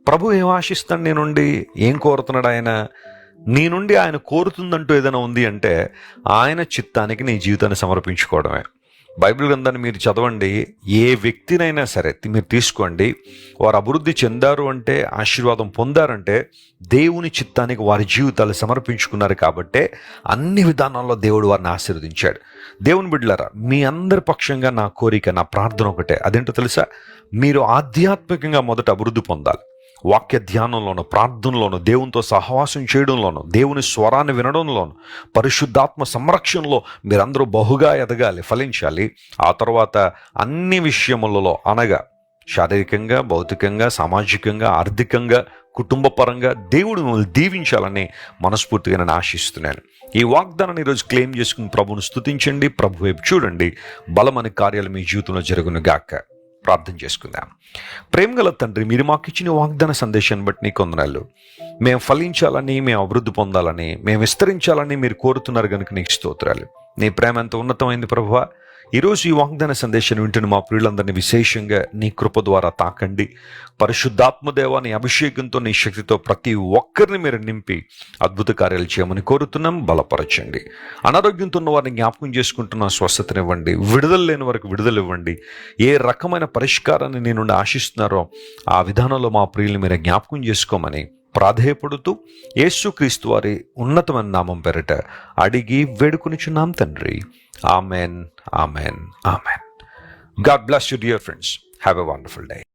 ప్రభు ఏం ఆశిస్తాడు నీ నుండి? ఏం కోరుతున్నాడు ఆయన? నీ నుండి ఆయన కోరుతుందంటూ ఏదైనా ఉంది అంటే ఆయన చిత్తానికి నీ జీవితాన్ని సమర్పించుకోవడమే. బైబిల్ గ్రంథాన్ని మీరు చదవండి. ఏ వ్యక్తినైనా సరే మీరు తీసుకోండి, వారు అభివృద్ధి చెందారు అంటే, ఆశీర్వాదం పొందారంటే దేవుని చిత్తానికి వారి జీవితాలు సమర్పించుకున్నారు కాబట్టే అన్ని విధానాల్లో దేవుడు వారిని ఆశీర్వదించాడు. దేవుని బిడ్డలారా, మీ అందరి పక్షంగా నా కోరిక, నా ప్రార్థన ఒకటే. అదేంటో తెలుసా? మీరు ఆధ్యాత్మికంగా మొదట అభివృద్ధి పొందాలి. వాక్య ధ్యానంలోనూ, ప్రార్థనలోను, దేవునితో సహవాసం చేయడంలోను, దేవుని స్వరాన్ని వినడంలోను, పరిశుద్ధాత్మ సంరక్షణలో మీరందరూ బహుగా ఎదగాలి, ఫలించాలి. ఆ తర్వాత అన్ని విషయములలో, అనగా శారీరకంగా, భౌతికంగా, సామాజికంగా, ఆర్థికంగా, కుటుంబ పరంగా దేవుడు మిమ్మల్ని దీవించాలని మనస్ఫూర్తిగా నేను ఆశిస్తున్నాను. ఈ వాగ్దానాన్ని ఈరోజు క్లెయిమ్ చేసుకుని ప్రభువును స్తుతించండి, ప్రభు వైపు చూడండి. బలమైన కార్యాలు మీ జీవితంలో జరుగును గాక. ప్రార్థన చేసుకుందాం. ప్రేమగల తండ్రి, మీరు మాకు ఇచ్చిన వాగ్దాన సందేశాన్ని బట్టి నీకు వందనాలు. మేము ఫలించాలని, మేము అభివృద్ధి పొందాలని, మేము విస్తరించాలని మీరు కోరుతున్నారు కనుక నీకు స్తోత్రాలు. నీ ప్రేమ ఎంత ఉన్నతమైంది ప్రభువా. ఈరోజు ఈ వాగ్దాన సందేశాన్ని వింటున్న మా ప్రియులందరినీ విశేషంగా నీ కృప ద్వారా తాకండి. పరిశుద్ధాత్మదేవ, నీ అభిషేకంతో, నీ శక్తితో ప్రతి ఒక్కరిని మీరు నింపి అద్భుత కార్యాలు చేయమని కోరుతున్నాం. బలపరచండి. అనారోగ్యంతో ఉన్న వారిని జ్ఞాపకం చేసుకుంటున్న స్వస్థతనివ్వండి. విడుదల లేని వారికి విడుదల ఇవ్వండి. ఏ రకమైన పరిష్కారాన్ని నీ నుండి ఆశిస్తున్నారో ఆ విధానంలో మా ప్రియుల్ని మీరు జ్ఞాపకం చేసుకోమని ప్రాధేయపడుతూ యేసుక్రీస్తు వారి ఉన్నతమైన నామం పేరిట అడిగి వేడుకొనిచున్నాం తండ్రి. Amen, amen, amen. God bless you, dear friends. Have a wonderful day.